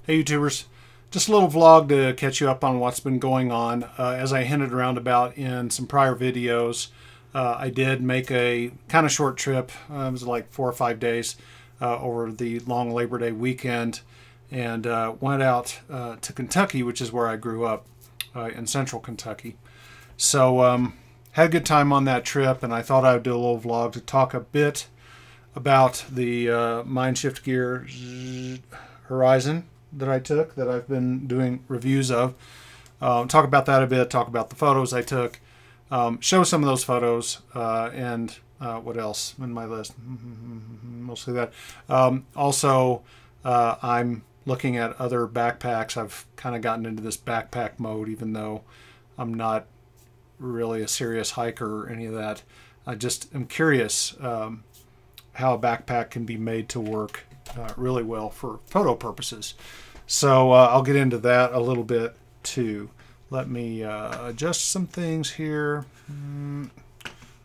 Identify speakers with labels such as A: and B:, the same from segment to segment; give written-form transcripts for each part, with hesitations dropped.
A: Hey YouTubers, just a little vlog to catch you up on what's been going on. As I hinted around about in some prior videos, I did make a kind of short trip. It was like 4 or 5 days over the long Labor Day weekend, and went out to Kentucky, which is where I grew up, in central Kentucky. So had a good time on that trip, and I thought I would do a little vlog to talk a bit about the Mindshift Gear Horizon that I took, that I've been doing reviews of. Talk about that a bit, talk about the photos I took, show some of those photos, and what else in my list? Mostly that. Also, I'm looking at other backpacks. I've kind of gotten into this backpack mode, even though I'm not really a serious hiker or any of that. I just am curious how a backpack can be made to work really well for photo purposes. So I'll get into that a little bit too. Let me adjust some things here.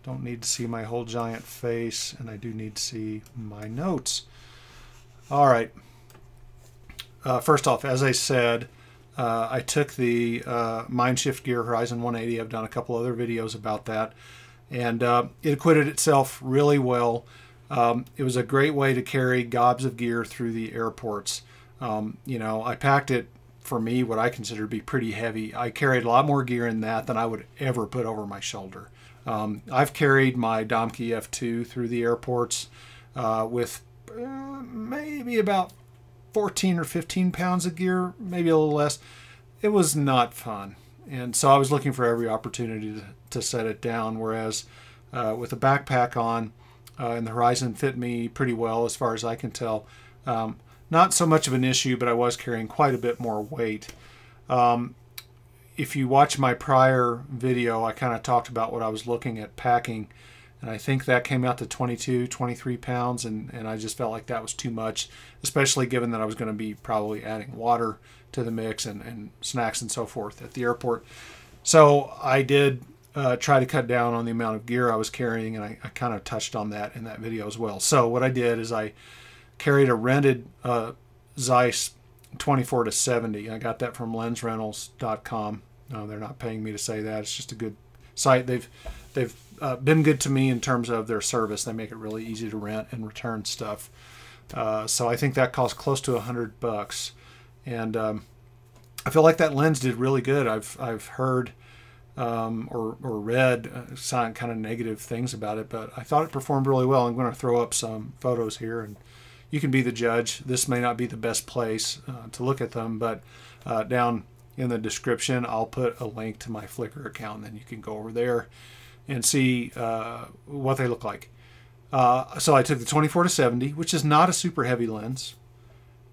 A: Don't need to see my whole giant face, and I do need to see my notes. All right. First off, as I said, I took the Mindshift Gear Horizon 180. I've done a couple other videos about that, and it acquitted itself really well. It was a great way to carry gobs of gear through the airports. You know, I packed it, for me, what I consider to be pretty heavy. I carried a lot more gear in that than I would ever put over my shoulder. I've carried my Domke F2 through the airports with maybe about 14 or 15 pounds of gear, maybe a little less. It was not fun. And so I was looking for every opportunity to set it down, whereas with a backpack on, and the Horizon fit me pretty well as far as I can tell. Not so much of an issue, but I was carrying quite a bit more weight. If you watch my prior video, I kind of talked about what I was looking at packing, and I think that came out to 22, 23 pounds, and I just felt like that was too much, especially given that I was going to be probably adding water to the mix and snacks and so forth at the airport. So I did try to cut down on the amount of gear I was carrying, and I kind of touched on that in that video as well. So what I did is I carried a rented Zeiss 24-70. I got that from lensrentals.com. No, they're not paying me to say that. It's just a good site. They've been good to me in terms of their service. They make it really easy to rent and return stuff. So I think that cost close to $100, and I feel like that lens did really good. I've heard or read kind of negative things about it, but I thought it performed really well. I'm going to throw up some photos here, and you can be the judge. This may not be the best place to look at them, but down in the description, I'll put a link to my Flickr account, and then you can go over there and see what they look like. So I took the 24-70, which is not a super heavy lens,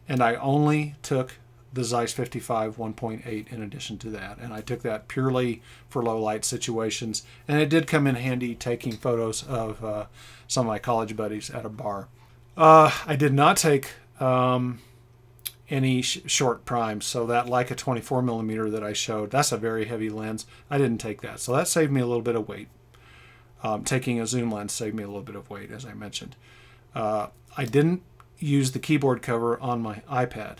A: and I only took the Zeiss 55 1.8 in addition to that, and I took that purely for low light situations, and it did come in handy taking photos of some of my college buddies at a bar. I did not take any short primes, so that Leica 24mm that I showed, that's a very heavy lens. I didn't take that, so that saved me a little bit of weight. Taking a zoom lens saved me a little bit of weight, as I mentioned. I didn't use the keyboard cover on my iPad,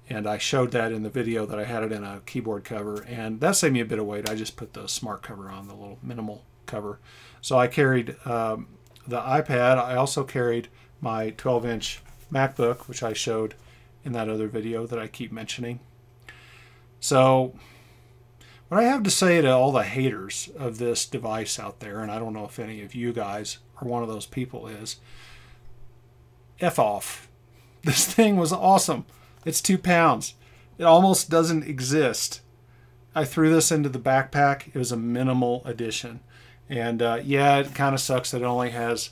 A: and I showed that in the video that I had it in a keyboard cover, and that saved me a bit of weight. I just put the smart cover on, the little minimal cover. So I carried the iPad. I also carried my 12-inch MacBook, which I showed in that other video that I keep mentioning. So what I have to say to all the haters of this device out there, and I don't know if any of you guys are one of those people, is F off. This thing was awesome. It's 2 pounds. It almost doesn't exist. I threw this into the backpack. It was a minimal addition. And yeah, it kind of sucks that it only has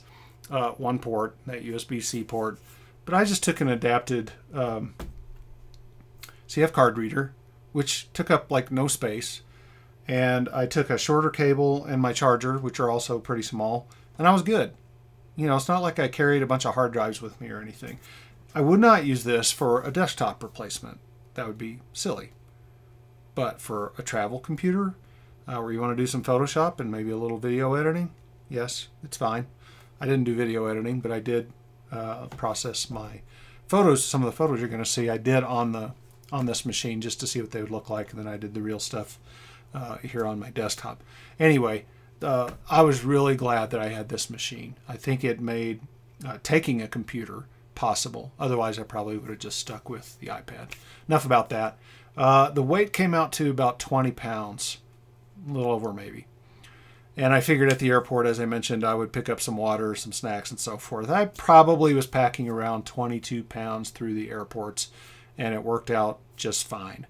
A: one port, that USB-C port. But I just took an adapted CF card reader, which took up like no space. And I took a shorter cable and my charger, which are also pretty small, and I was good. You know, it's not like I carried a bunch of hard drives with me or anything. I would not use this for a desktop replacement. That would be silly. But for a travel computer, where you want to do some Photoshop and maybe a little video editing, yes, it's fine. I didn't do video editing, but I did process my photos. Some of the photos you're going to see I did on the on this machine just to see what they would look like, and then I did the real stuff here on my desktop. Anyway, I was really glad that I had this machine. I think it made taking a computer possible. Otherwise, I probably would have just stuck with the iPad. Enough about that. The weight came out to about 20 pounds, a little over maybe. And I figured at the airport, as I mentioned, I would pick up some water, some snacks, and so forth. I probably was packing around 22 pounds through the airports, and it worked out just fine.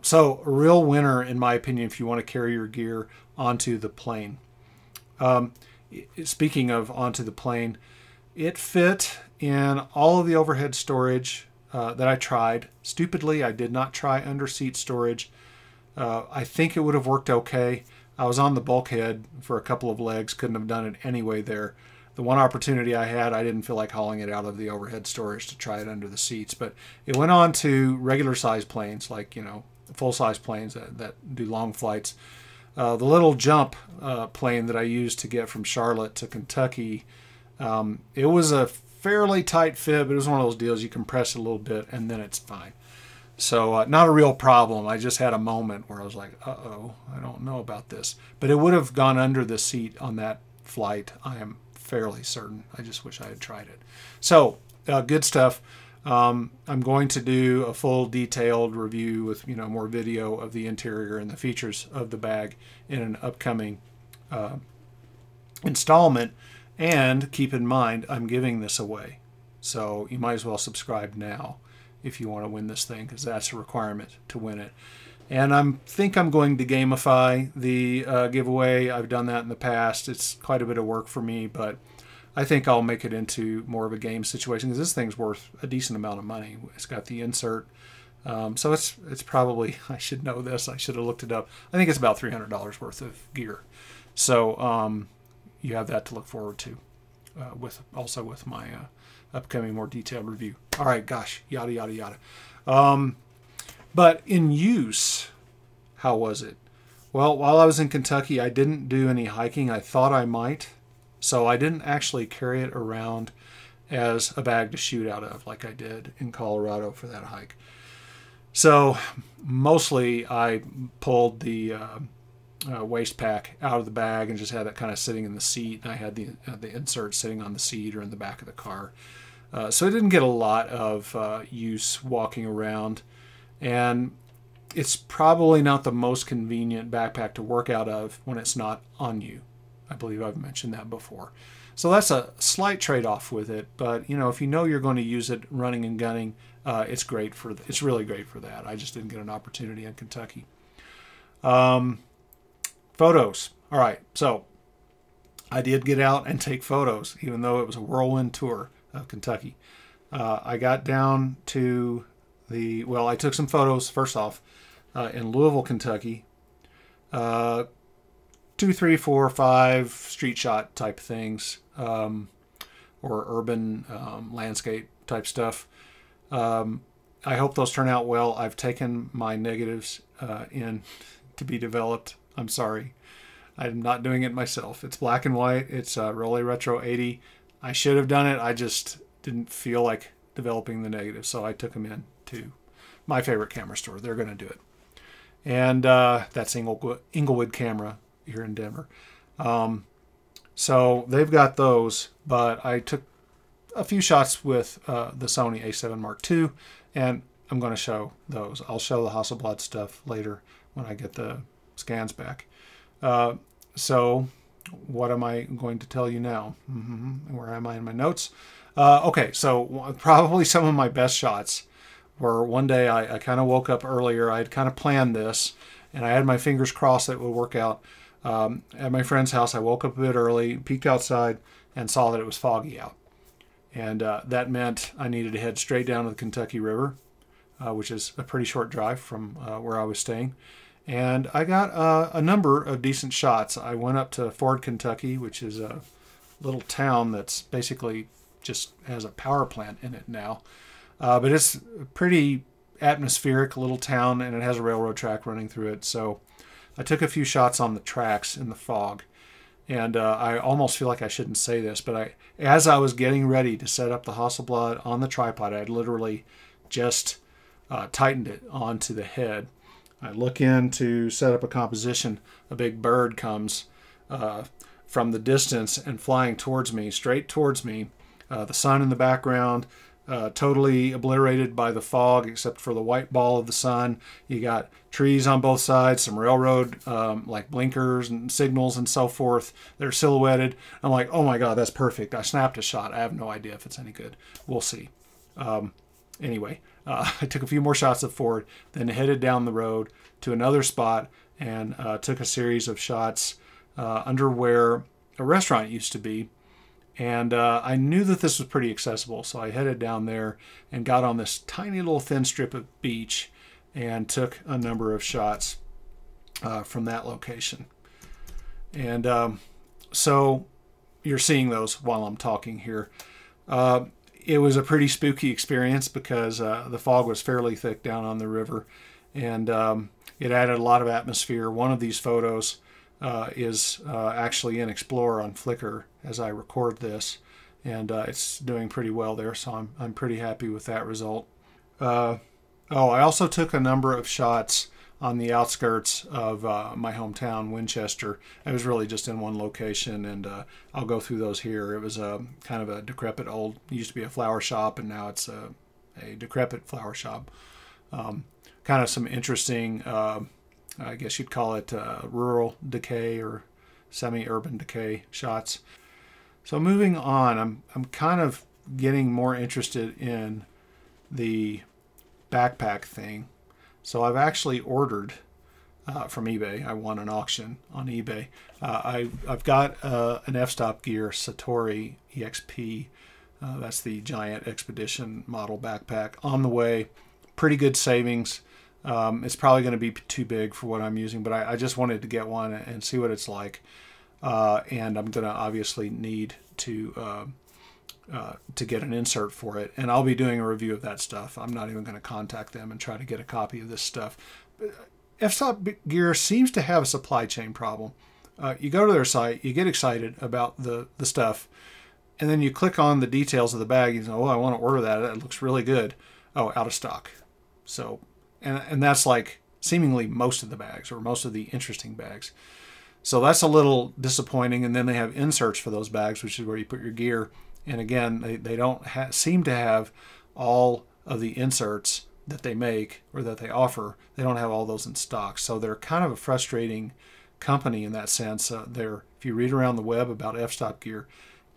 A: So a real winner, in my opinion, if you want to carry your gear onto the plane. Speaking of onto the plane, it fit in all of the overhead storage that I tried. Stupidly, I did not try under seat storage. I think it would have worked okay. I was on the bulkhead for a couple of legs, couldn't have done it anyway there. The one opportunity I had, I didn't feel like hauling it out of the overhead storage to try it under the seats, but it went on to regular size planes, like, you know, full size planes that do long flights. The little jump plane that I used to get from Charlotte to Kentucky, it was a fairly tight fit, but it was one of those deals you compress it a little bit and then it's fine. So not a real problem. I just had a moment where I was like, uh-oh, I don't know about this. But it would have gone under the seat on that flight. I am fairly certain. I just wish I had tried it. So good stuff. I'm going to do a full detailed review with, you know, more video of the interior and the features of the bag in an upcoming installment. And keep in mind, I'm giving this away. So you might as well subscribe now if you want to win this thing, because that's a requirement to win it. And I think I'm going to gamify the giveaway. I've done that in the past. It's quite a bit of work for me, but I think I'll make it into more of a game situation, because this thing's worth a decent amount of money. It's got the insert. So it's probably, I should know this, I should have looked it up. I think it's about $300 worth of gear. So you have that to look forward to, with my upcoming more detailed review. All right, gosh, yada, yada, yada. But in use, how was it? Well, while I was in Kentucky, I didn't do any hiking. I thought I might, so I didn't actually carry it around as a bag to shoot out of like I did in Colorado for that hike. So mostly I pulled the waist pack out of the bag and just had it kind of sitting in the seat. And I had the insert sitting on the seat or in the back of the car. So I didn't get a lot of use walking around. And it's probably not the most convenient backpack to work out of when it's not on you. I believe I've mentioned that before. So that's a slight trade-off with it. But, you know, if you know you're going to use it running and gunning, it's great for it's really great for that. I just didn't get an opportunity in Kentucky. Photos. All right, so I did get out and take photos, even though it was a whirlwind tour of Kentucky. I got down to I took some photos, first off, in Louisville, Kentucky. 2, 3, 4, 5 street shot type things, or urban landscape type stuff. I hope those turn out well. I've taken my negatives in to be developed. I'm sorry. I'm not doing it myself. It's black and white. It's Rolly Retro 80. I should have done it. I just didn't feel like developing the negatives, so I took them in to my favorite camera store. They're going to do it. And that's Inglewood Camera here in Denver. So they've got those, but I took a few shots with the Sony A7 Mark II, and I'm going to show those. I'll show the Hasselblad stuff later when I get the scans back. So what am I going to tell you now? Where am I in my notes? Okay, so probably some of my best shots were one day I kind of woke up earlier. I had kind of planned this, and I had my fingers crossed that it would work out. At my friend's house, I woke up a bit early, peeked outside, and saw that it was foggy out. And that meant I needed to head straight down to the Kentucky River, which is a pretty short drive from where I was staying. And I got a number of decent shots. I went up to Ford, Kentucky, which is a little town that's basically just has a power plant in it now. But it's a pretty atmospheric little town, and it has a railroad track running through it. So I took a few shots on the tracks in the fog. And I almost feel like I shouldn't say this, but as I was getting ready to set up the Hasselblad on the tripod, I had literally just tightened it onto the head. I look in to set up a composition. A big bird comes from the distance and flying towards me, straight towards me. The sun in the background, totally obliterated by the fog except for the white ball of the sun. You got trees on both sides, some railroad like blinkers and signals and so forth. They're silhouetted. I'm like, oh my God, that's perfect. I snapped a shot. I have no idea if it's any good. We'll see. Anyway, I took a few more shots of forward, then headed down the road to another spot and took a series of shots under where a restaurant used to be. And I knew that this was pretty accessible, so I headed down there and got on this tiny little thin strip of beach and took a number of shots from that location. And so you're seeing those while I'm talking here. It was a pretty spooky experience because the fog was fairly thick down on the river, and it added a lot of atmosphere. One of these photos is actually in Explorer on Flickr as I record this, and it's doing pretty well there, so I'm pretty happy with that result. I also took a number of shots on the outskirts of my hometown, Winchester. I was really just in one location, and I'll go through those here. It was kind of a decrepit old, it used to be a flower shop, and now it's a decrepit flower shop. Kind of some interesting, I guess you'd call it rural decay or semi-urban decay shots. So moving on, I'm kind of getting more interested in the backpack thing. So I've actually ordered from eBay. I won an auction on eBay. I've got an f-stop gear Satori EXP. That's the giant expedition model backpack on the way. Pretty good savings. It's probably going to be too big for what I'm using, but I just wanted to get one and see what it's like. And I'm going to obviously need to get an insert for it, and I'll be doing a review of that stuff. I'm not even going to contact them and try to get a copy of this stuff. F-stop gear seems to have a supply chain problem. You go to their site, you get excited about the stuff, and then you click on the details of the bag. You say, oh, I want to order that. It looks really good. Oh, out of stock. So, and that's like seemingly most of the bags, or most of the interesting bags. So that's a little disappointing. And then they have inserts for those bags, which is where you put your gear. And again, they don't seem to have all of the inserts that they make or that they offer. They don't have all those in stock. So they're kind of a frustrating company in that sense. If you read around the web about f-stop gear,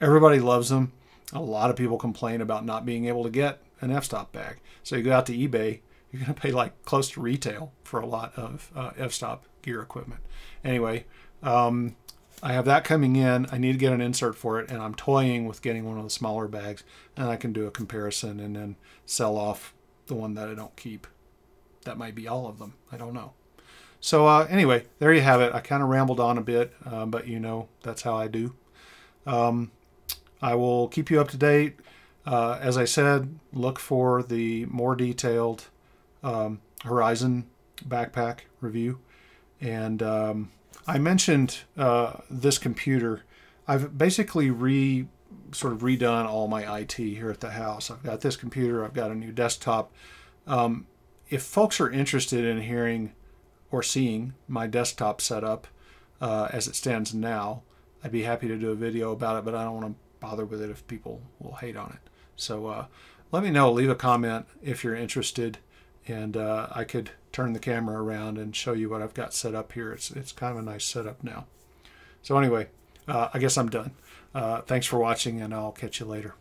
A: everybody loves them. A lot of people complain about not being able to get an f-stop bag. So you go out to eBay, you're going to pay like close to retail for a lot of f-stop gear equipment. Anyway, I have that coming in. I need to get an insert for it, and I'm toying with getting one of the smaller bags, and I can do a comparison and then sell off the one that I don't keep. That might be all of them. I don't know. So anyway, there you have it. I kind of rambled on a bit, but you know, that's how I do. I will keep you up to date. As I said, look for the more detailed Horizon backpack review. And I mentioned this computer. I've basically sort of redone all my IT here at the house. I've got this computer. I've got a new desktop. If folks are interested in hearing or seeing my desktop setup as it stands now, I'd be happy to do a video about it, but I don't want to bother with it if people will hate on it. So let me know. Leave a comment if you're interested, and I could turn the camera around and show you what I've got set up here. It's kind of a nice setup now. So anyway, I guess I'm done. Thanks for watching, and I'll catch you later.